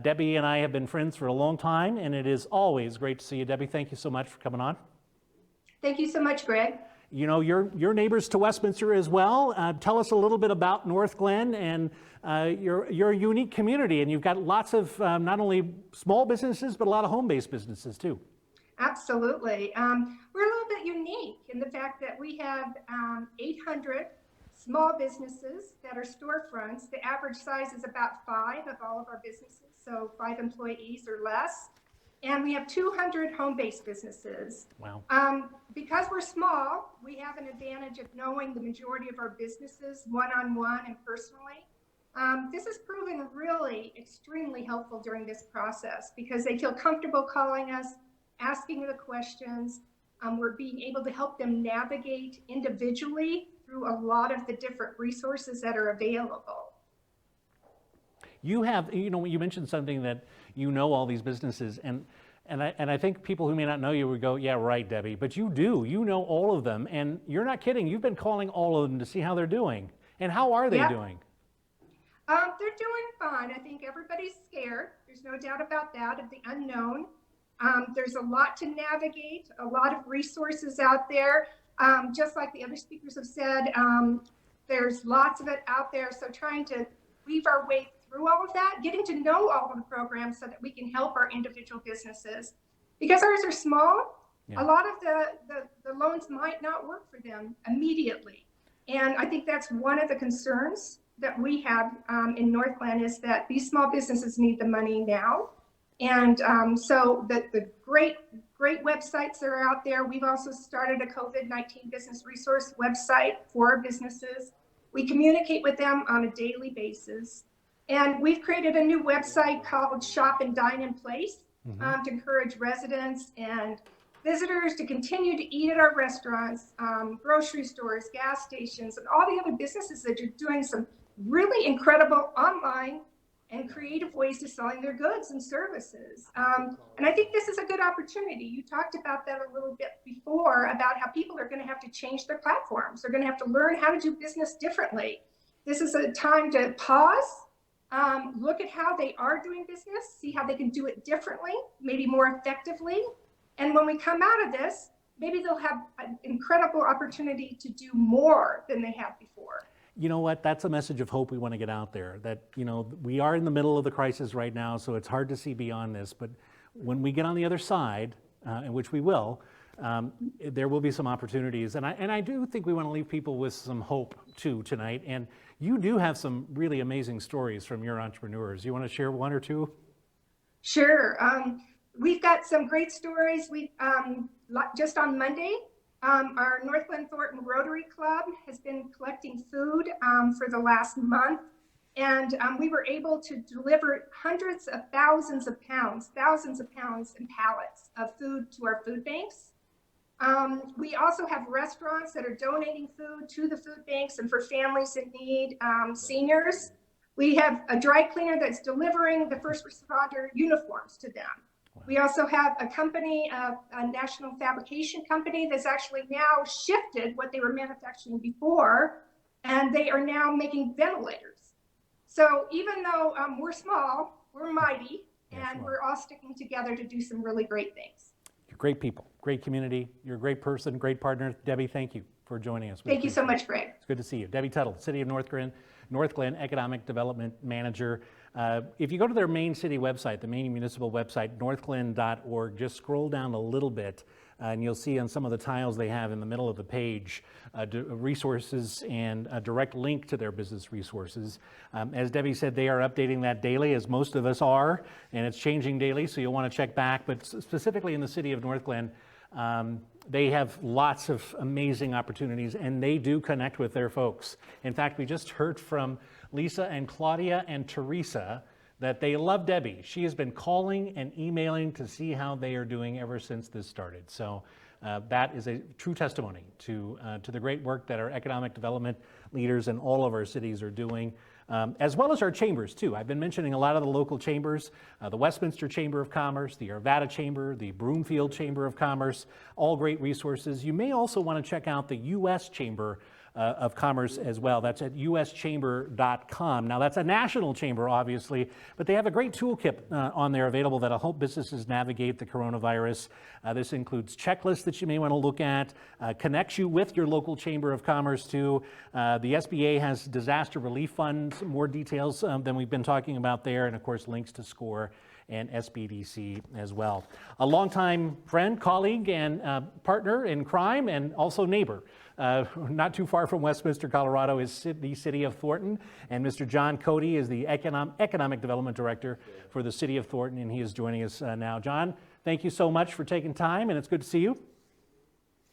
Debbie and I have been friends for a long time, and it is always great to see you. Debbie, thank you so much for coming on. Thank you so much, Greg. You know, you're neighbors to Westminster as well. Tell us a little bit about Northglenn and your unique community, and you've got lots of not only small businesses, but a lot of home-based businesses too. Absolutely. We're a little bit unique in the fact that we have 800 small businesses that are storefronts. The average size is about 5 of all of our businesses, so 5 employees or less. and we have 200 home-based businesses. Wow. Because we're small, we have an advantage of knowing the majority of our businesses one-on-one and personally. This has proven really extremely helpful during this process because they feel comfortable calling us, asking the questions. We're being able to help them navigate individually through a lot of the different resources that are available. You have, you know, you mentioned something that you know all these businesses, and I think people who may not know you would go, yeah, right, Debbie, but you do. You know all of them, and you're not kidding. You've been calling all of them to see how they're doing. And how are they Yep. doing? They're doing fine. I think everybody's scared. There's no doubt about that, of the unknown. There's a lot to navigate, a lot of resources out there. Just like the other speakers have said, there's lots of it out there. So trying to weave our way through all of that, getting to know all of the programs so that we can help our individual businesses. Because ours are small, Yeah. a lot of the loans might not work for them immediately. And I think that's one of the concerns that we have in Northglenn is that these small businesses need the money now. And so the great websites that are out there, we've also started a COVID-19 business resource website for our businesses. We communicate with them on a daily basis. And we've created a new website called Shop and Dine in Place to encourage residents and visitors to continue to eat at our restaurants, grocery stores, gas stations, and all the other businesses that are doing some really incredible online and creative ways to selling their goods and services. And I think this is a good opportunity. You talked about that a little bit before, about how people are going to have to change their platforms. They're going to have to learn how to do business differently. This is a time to pause, look at how they are doing business, see how they can do it differently, maybe more effectively. And when we come out of this, maybe they'll have an incredible opportunity to do more than they have before. You know what? That's a message of hope we want to get out there, that, you know, we are in the middle of the crisis right now, so it's hard to see beyond this. But when we get on the other side, in which we will, there will be some opportunities. And I do think we want to leave people with some hope too tonight. And you do have some really amazing stories from your entrepreneurs. You want to share one or two? Sure. We've got some great stories. We just on Monday, our Northglenn Thornton Rotary Club has been collecting food for the last month, and we were able to deliver hundreds of thousands of pounds in pallets of food to our food banks. We also have restaurants that are donating food to the food banks and for families in need, seniors. We have a dry cleaner that's delivering the first responder uniforms to them. We also have a company, a national fabrication company that's actually now shifted what they were manufacturing before, and they are now making ventilators. So even though we're small, we're mighty, and we're all sticking together to do some really great things. You're great people, great community. You're a great person, great partner. Debbie, thank you for joining us. Thank you so much, Greg. It's good to see you. Debbie Tuttle, City of Northglenn Economic Development Manager. If you go to their main city website, the main municipal website, northglenn.org, just scroll down a little bit and you'll see on some of the tiles they have in the middle of the page resources and a direct link to their business resources. As Debbie said, they are updating that daily, as most of us are, and it's changing daily, so you'll want to check back. But specifically in the city of Northglenn, they have lots of amazing opportunities, and they do connect with their folks. In fact, we just heard from Lisa and Claudia and Teresa that they love Debbie. She has been calling and emailing to see how they are doing ever since this started. So that is a true testimony to the great work that our economic development leaders in all of our cities are doing. As well as our chambers too. I've been mentioning a lot of the local chambers, the Westminster Chamber of Commerce, the Arvada Chamber, the Broomfield Chamber of Commerce, all great resources. You may also want to check out the U.S. Chamber of Commerce as well. That's at uschamber.com. Now that's a national chamber, obviously, but they have a great toolkit on there available that'll help businesses navigate the coronavirus. This includes checklists that you may want to look at, connects you with your local Chamber of Commerce too. The SBA has disaster relief funds, more details than we've been talking about there, and of course links to SCORE and SBDC as well. A longtime friend, colleague, and partner in crime, and also neighbor. Not too far from Westminster, Colorado, is the city of Thornton, and Mr. John Cody is the Economic Development Director for the city of Thornton, and he is joining us now. John, thank you so much for taking time, and it's good to see you.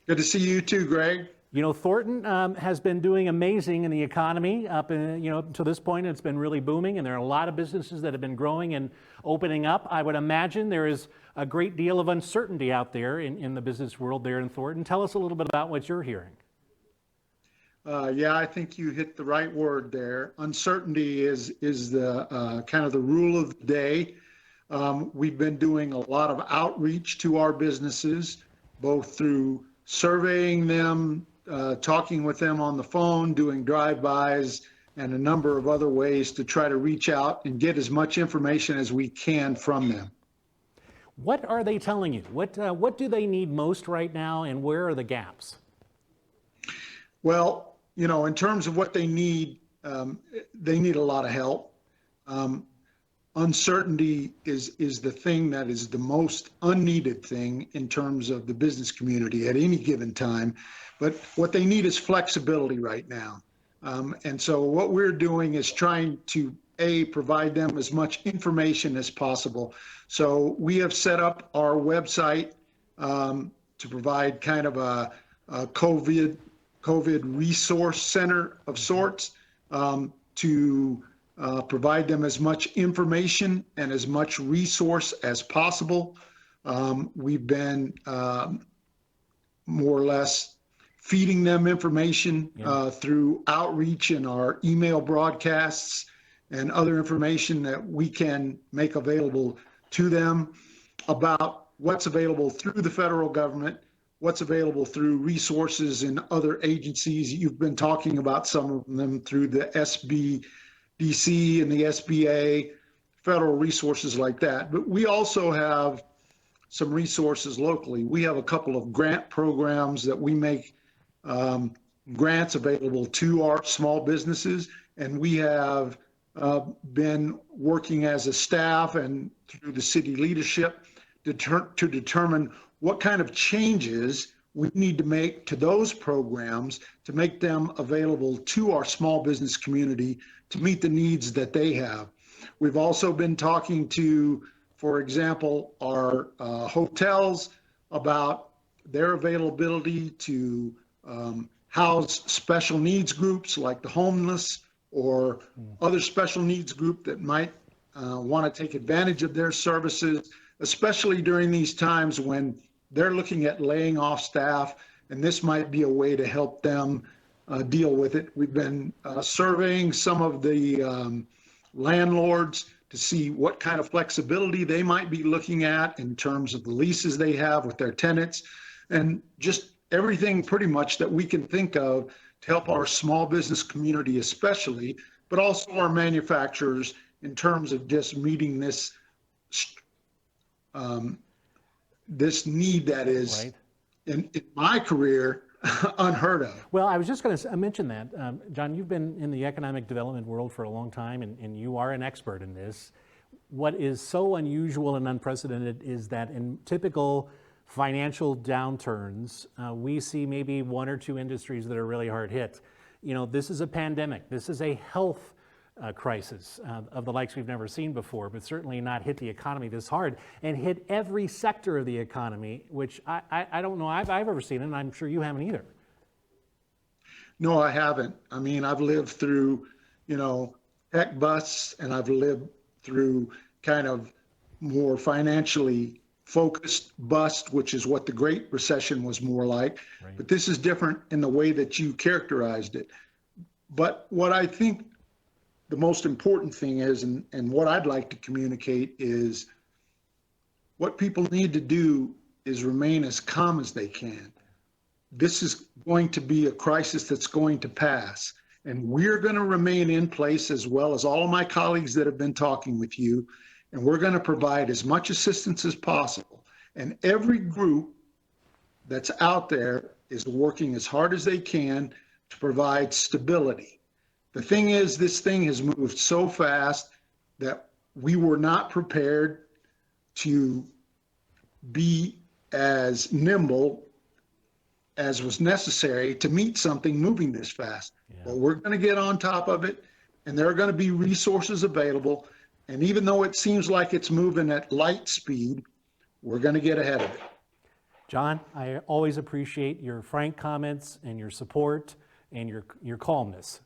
Good to see you too, Greg. You know, Thornton has been doing amazing in the economy up to this point. It's been really booming, and there are a lot of businesses that have been growing and opening up. I would imagine there is a great deal of uncertainty out there in the business world there in Thornton. Tell us a little bit about what you're hearing. Yeah, I think you hit the right word there. Uncertainty is the kind of the rule of the day. We've been doing a lot of outreach to our businesses, both through surveying them, talking with them on the phone, doing drive-bys, and a number of other ways to try to reach out and get as much information as we can from them. What are they telling you? What do they need most right now, and where are the gaps? Well, you know, in terms of what they need a lot of help. Uncertainty is the thing that is the most unneeded thing in terms of the business community at any given time. But what they need is flexibility right now. And so what we're doing is trying to, provide them as much information as possible. So we have set up our website to provide kind of a COVID resource center of sorts to provide them as much information and as much resource as possible. We've been more or less feeding them information through outreach in our email broadcasts and other information that we can make available to them about what's available through the federal government, what's available through resources in other agencies. You've been talking about some of them through the SBDC and the SBA, federal resources like that. But we also have some resources locally. We have a couple of grant programs that we make grants available to our small businesses, and we have been working as a staff and through the city leadership to determine what kind of changes we need to make to those programs to make them available to our small business community to meet the needs that they have. We've also been talking to, for example, our hotels about their availability to house special needs groups like the homeless or other special needs group that might want to take advantage of their services, especially during these times when they're looking at laying off staff, and this might be a way to help them deal with it. We've been surveying some of the landlords to see what kind of flexibility they might be looking at in terms of the leases they have with their tenants, and just everything pretty much that we can think of to help our small business community especially, but also our manufacturers in terms of just meeting this this need that is, Right. in my career, unheard of. Well, I was just going to mention that. John, you've been in the economic development world for a long time, and you are an expert in this. What is so unusual and unprecedented is that in typical financial downturns, we see maybe one or two industries that are really hard hit. You know, this is a pandemic. This is a health crisis of the likes we've never seen before, but certainly not hit the economy this hard and hit every sector of the economy, which I don't know I've ever seen it, and I'm sure you haven't either. No, I haven't. I mean, I've lived through, tech busts, and I've lived through kind of more financially focused bust, which is what the Great Recession was more like. Right. But this is different in the way that you characterized it. But what I think the most important thing is, and what I'd like to communicate is, what people need to do is remain as calm as they can. This is going to be a crisis that's going to pass, and we're going to remain in place, as well as all of my colleagues that have been talking with you, and we're going to provide as much assistance as possible. And every group that's out there is working as hard as they can to provide stability. The thing is, this thing has moved so fast that we were not prepared to be as nimble as was necessary to meet something moving this fast. Yeah. But we're going to get on top of it, and there are going to be resources available. And even though it seems like it's moving at light speed, we're going to get ahead of it. John, I always appreciate your frank comments and your support and your calmness.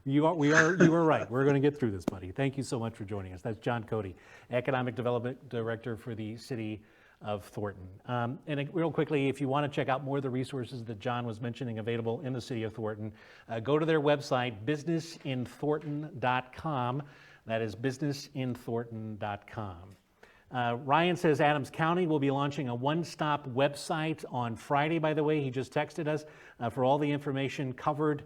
You are right. We're going to get through this, buddy. Thank you so much for joining us. That's John Cody, Economic Development Director for the City of Thornton. And real quickly, if you want to check out more of the resources that John was mentioning available in the City of Thornton, go to their website, businessinthornton.com. That is businessinthornton.com. Ryan says Adams County will be launching a one-stop website on Friday, by the way. He just texted us for all the information covered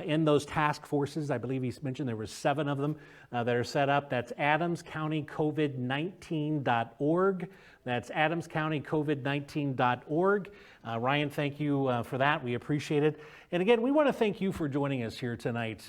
in those task forces. I believe he mentioned there were 7 of them that are set up. That's adamscountycovid19.org. That's adamscountycovid19.org. Ryan, thank you for that. We appreciate it. And again, we want to thank you for joining us here tonight.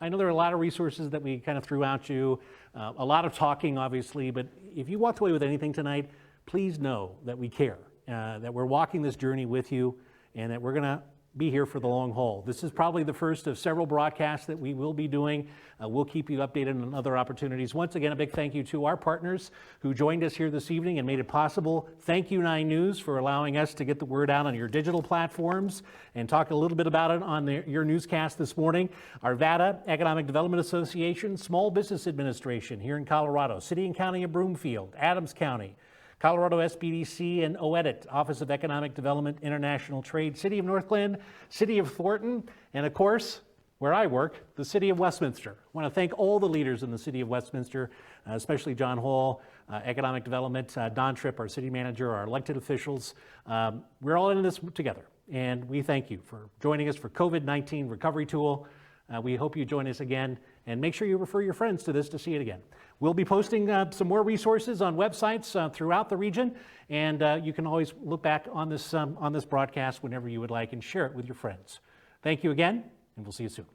I know there are a lot of resources that we kind of threw out you, a lot of talking, obviously, but if you walked away with anything tonight, please know that we care, that we're walking this journey with you, and that we're going to be here for the long haul. This is probably the first of several broadcasts that we will be doing. We'll keep you updated on other opportunities. Once again, a big thank you to our partners who joined us here this evening and made it possible. Thank you, 9 News, for allowing us to get the word out on your digital platforms and talk a little bit about it on your newscast this morning. Arvada, Economic Development Association, Small Business Administration here in Colorado, City and County of Broomfield, Adams County, Colorado SBDC and OEDIT, Office of Economic Development, International Trade, City of Northglenn, City of Thornton, and of course, where I work, the City of Westminster. I want to thank all the leaders in the City of Westminster, especially John Hall, Economic Development, Don Tripp, our city manager, our elected officials. We're all in this together, and we thank you for joining us for COVID-19 Recovery Tool. We hope you join us again, and make sure you refer your friends to this to see it again. We'll be posting some more resources on websites throughout the region, and you can always look back on this broadcast whenever you would like and share it with your friends. Thank you again, and we'll see you soon.